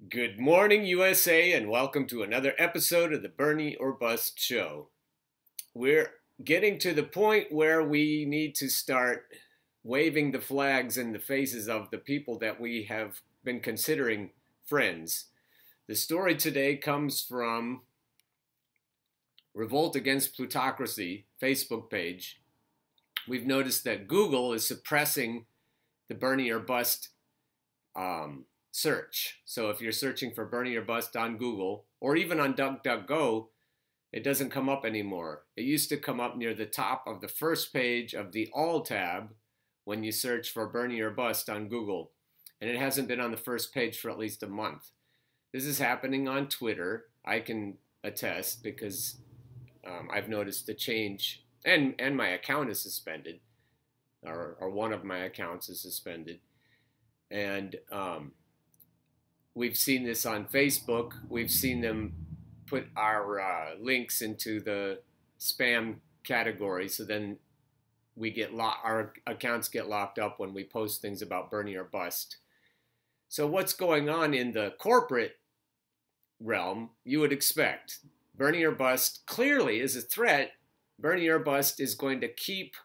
Good morning, USA, and welcome to another episode of the Bernie or Bust Show. We're getting to the point where we need to start waving the flags in the faces of the people that we have been considering friends. The story today comes from Revolt against Plutocracy Facebook page. We've noticed that Google is suppressing the Bernie or Bust search. So if you're searching for Bernie or Bust on Google or even on DuckDuckGo, it doesn't come up anymore. It used to come up near the top of the first page of the All tab when you search for Bernie or Bust on Google. And it hasn't been on the first page for at least a month. This is happening on Twitter. I can attest because I've noticed the change, and my account is suspended, or one of my accounts is suspended. And we've seen this on Facebook. We've seen them put our links into the spam category, so then we get our accounts get locked up when we post things about Bernie or Bust. So what's going on in the corporate realm? You would expect Bernie or Bust clearly is a threat. Bernie or Bust is going to keep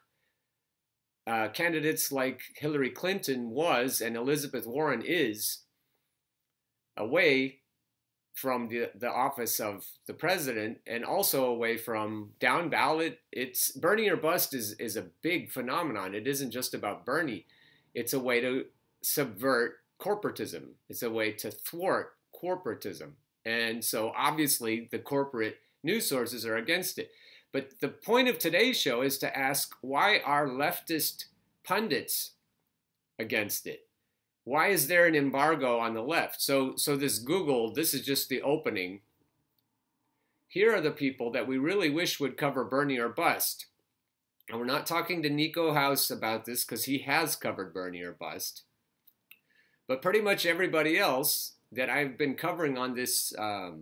candidates like Hillary Clinton was and Elizabeth Warren is away from the office of the president, and also away from down ballot. It's Bernie or Bust is a big phenomenon. It isn't just about Bernie. It's a way to subvert corporatism. It's a way to thwart corporatism. And so obviously the corporate news sources are against it. But the point of today's show is to ask, why are leftist pundits against it? Why is there an embargo on the left? So this Google, this is just the opening. Here are the people that we really wish would cover Bernie or Bust. And we're not talking to Nico House about this because he has covered Bernie or Bust. But pretty much everybody else that I've been covering on this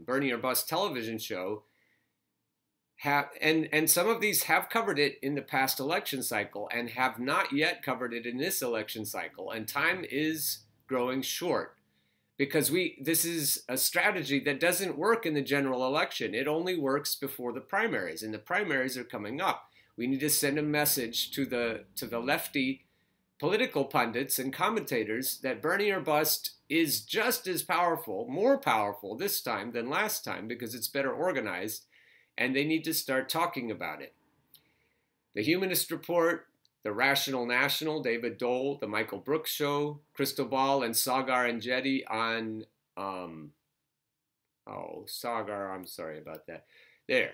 Bernie or Bust television show and some of these have covered it in the past election cycle and have not yet covered it in this election cycle. And time is growing short because this is a strategy that doesn't work in the general election. It only works before the primaries, and the primaries are coming up. We need to send a message to the lefty political pundits and commentators that Bernie or Bust is just as powerful, more powerful this time than last time because it's better organized. And they need to start talking about it. The Humanist Report, The Rational National, David Dole, The Michael Brooks Show, Crystal Ball, and Sagar and Jetty on, Sagar, I'm sorry about that. There.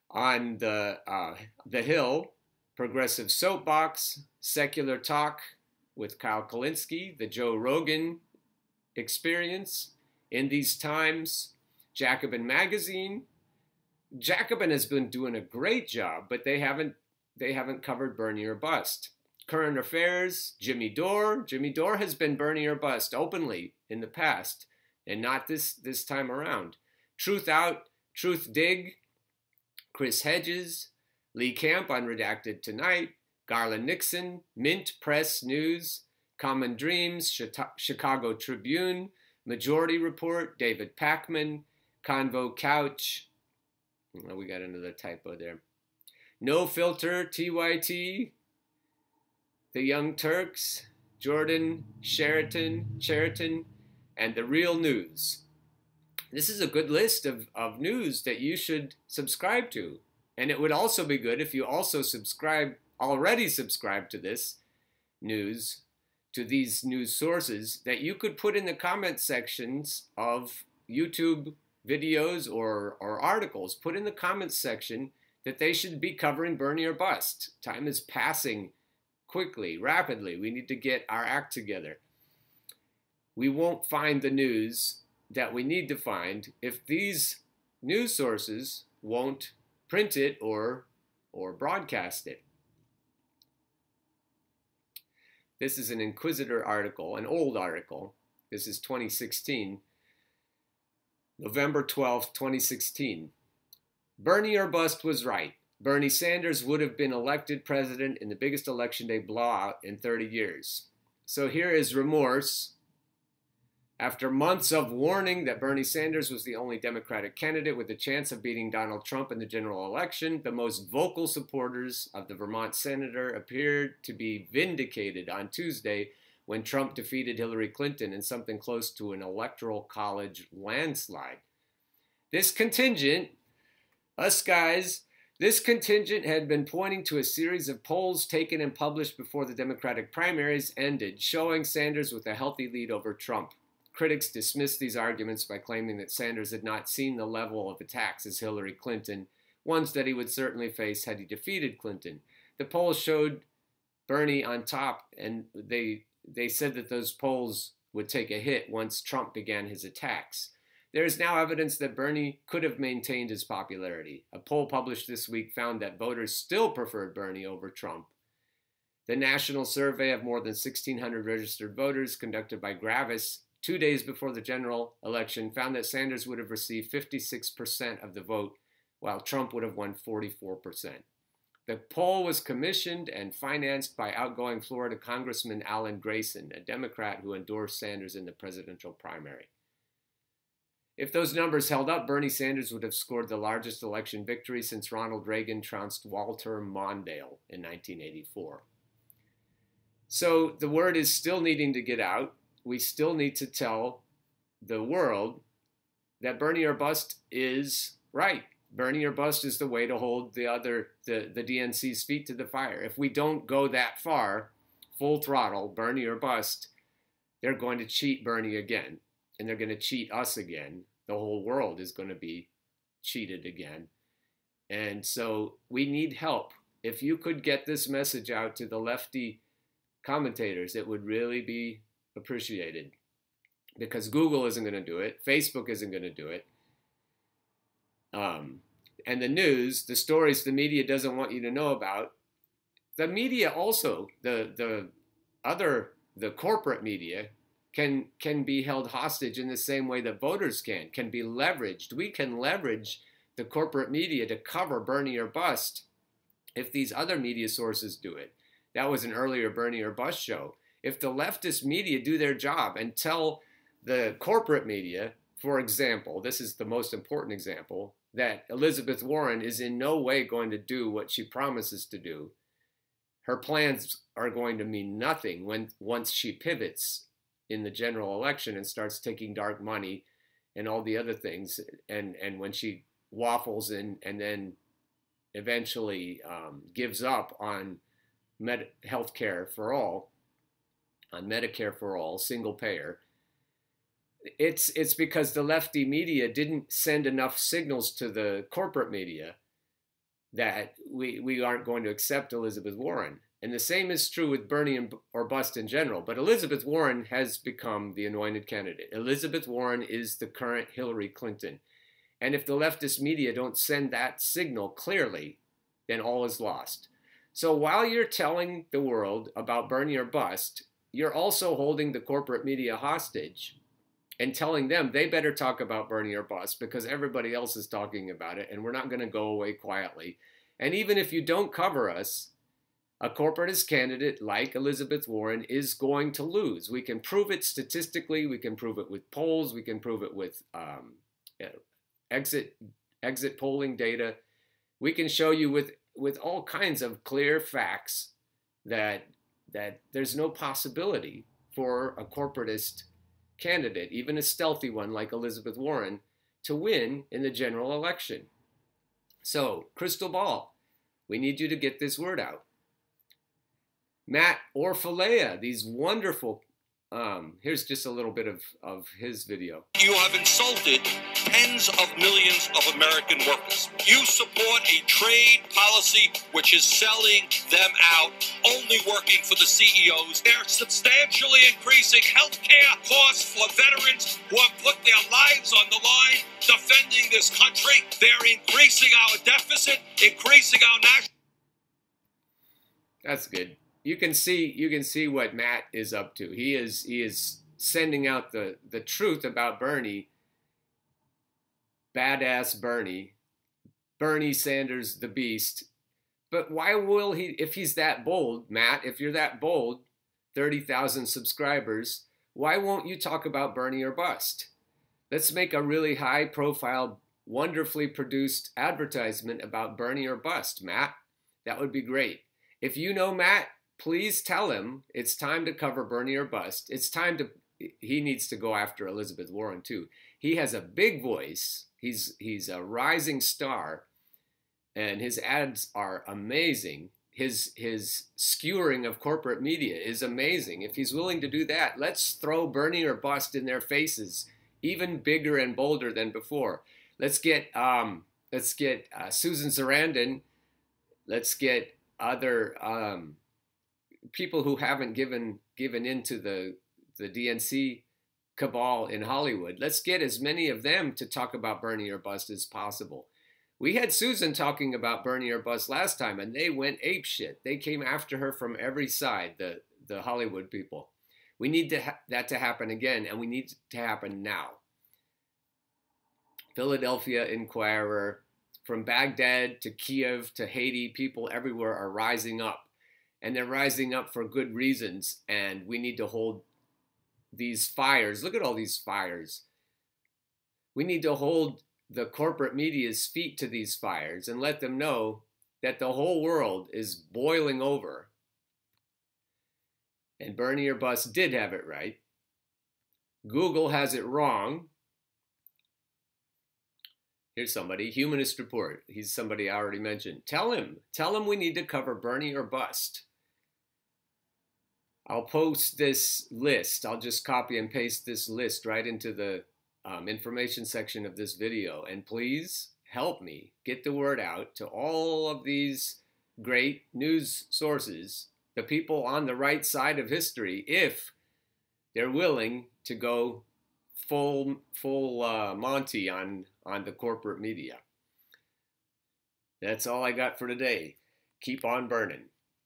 On the Hill, Progressive Soapbox, Secular Talk with Kyle Kulinski, The Joe Rogan Experience, In These Times, Jacobin Magazine. Jacobin has been doing a great job, but they haven't covered Bernie or Bust. Current Affairs, Jimmy Dore. Jimmy Dore has been Bernie or Bust openly in the past, and not this time around. Truth Out, Truth Dig, Chris Hedges, Lee Camp on Redacted Tonight, Garland Nixon, Mint Press News, Common Dreams, Chicago Tribune, Majority Report, David Pakman, Convo Couch. Oh, we got another typo there. No Filter, TYT, The Young Turks, Jordan, Sheraton, and The Real News. This is a good list of news that you should subscribe to. And it would also be good if you also already subscribe to this news, to these news sources, that you could put in the comment sections of YouTube videos or articles. Put in the comments section that they should be covering Bernie or Bust. Time is passing quickly, rapidly. We need to get our act together. We won't find the news that we need to find if these news sources won't print it or broadcast it. This is an Inquisitor article, an old article. This is 2016. November 12th, 2016. Bernie or Bust was right. Bernie Sanders would have been elected president in the biggest election day blowout in 30 years. So here is remorse After months of warning that Bernie Sanders was the only Democratic candidate with a chance of beating Donald Trump in the general election, the most vocal supporters of the Vermont senator appeared to be vindicated on Tuesday when Trump defeated Hillary Clinton in something close to an electoral college landslide. This contingent, us guys, this contingent had been pointing to a series of polls taken and published before the Democratic primaries ended, showing Sanders with a healthy lead over Trump. Critics dismissed these arguments by claiming that Sanders had not seen the level of attacks as Hillary Clinton, ones that he would certainly face had he defeated Clinton. The polls showed Bernie on top, and they said that those polls would take a hit once Trump began his attacks. There is now evidence that Bernie could have maintained his popularity. A poll published this week found that voters still preferred Bernie over Trump. The national survey of more than 1,600 registered voters conducted by Gravis 2 days before the general election found that Sanders would have received 56% of the vote, while Trump would have won 44%. The poll was commissioned and financed by outgoing Florida Congressman Alan Grayson, a Democrat who endorsed Sanders in the presidential primary. If those numbers held up, Bernie Sanders would have scored the largest election victory since Ronald Reagan trounced Walter Mondale in 1984. So the word is still needing to get out. We still need to tell the world that Bernie or bust is right. Bernie or bust is the way to hold the DNC's feet to the fire. If we don't go that far, full throttle, Bernie or bust, they're going to cheat Bernie again, and they're going to cheat us again. The whole world is going to be cheated again. And so we need help. If you could get this message out to the lefty commentators, it would really be appreciated, because Google isn't going to do it. Facebook isn't going to do it. And the news, the stories the media doesn't want you to know about, the media also, the corporate media can be held hostage in the same way that voters can be leveraged. We can leverage the corporate media to cover Bernie or bust if these other media sources do it. That was an earlier Bernie or bust show. If the leftist media do their job and tell the corporate media, for example, this is the most important example, that Elizabeth Warren is in no way going to do what she promises to do. Her plans are going to mean nothing once she pivots in the general election and starts taking dark money and all the other things, and when she waffles and then eventually gives up on health care for all, on Medicare for all, single payer. It's because the lefty media didn't send enough signals to the corporate media that we aren't going to accept Elizabeth Warren. And the same is true with Bernie or bust in general. But Elizabeth Warren has become the anointed candidate. Elizabeth Warren is the current Hillary Clinton. And if the leftist media don't send that signal clearly, then all is lost. So while you're telling the world about Bernie or bust, you're also holding the corporate media hostage and telling them they better talk about Bernie or bust because everybody else is talking about it, and we're not going to go away quietly. And even if you don't cover us, a corporatist candidate like Elizabeth Warren is going to lose. We can prove it statistically. We can prove it with polls. We can prove it with exit polling data. We can show you with all kinds of clear facts that there's no possibility for a corporatist candidate, even a stealthy one like Elizabeth Warren, to win in the general election. So, crystal ball, we need you to get this word out. Matt Orfalea, these wonderful, here's just a little bit of his video. You have insulted tens of millions of American workers. You support a trade policy which is selling them out, only working for the CEOs. They're substantially increasing health care costs for veterans who have put their lives on the line defending this country. They're increasing our deficit, increasing our national... That's good. You can see what Matt is up to. He is sending out the truth about Bernie. Badass Bernie Sanders, the beast. But why will he, if he's that bold, Matt, if you're that bold, 30,000 subscribers, Why won't you talk about Bernie or bust? Let's make a really high-profile, wonderfully produced advertisement about Bernie or bust, Matt. That would be great. If you know Matt, please tell him it's time to cover Bernie or bust. It's time to, he needs to go after Elizabeth Warren too. He has a big voice. He's a rising star, and his ads are amazing. His skewering of corporate media is amazing. If he's willing to do that, let's throw Bernie or bust in their faces, even bigger and bolder than before. Let's get Susan Sarandon. Let's get other people who haven't given into the DNC cabal in Hollywood. Let's get as many of them to talk about Bernie or bust as possible. We had Susan talking about Bernie or bust last time, and they went apeshit. They came after her from every side, the Hollywood people. We need that to happen again, and we need it to happen now. Philadelphia Inquirer, from Baghdad to Kiev to Haiti, people everywhere are rising up. And they're rising up for good reasons, and we need to hold these fires. Look at all these fires. We need to hold the corporate media's feet to these fires and let them know that the whole world is boiling over. And Bernie or bust did have it right. Google has it wrong. Here's somebody, Humanist Report. He's somebody I already mentioned. Tell him we need to cover Bernie or bust. I'll post this list. I'll just copy and paste this list right into the information section of this video. And please help me get the word out to all of these great news sources, the people on the right side of history, if they're willing to go full Monty on the corporate media. That's all I got for today. Keep on burning.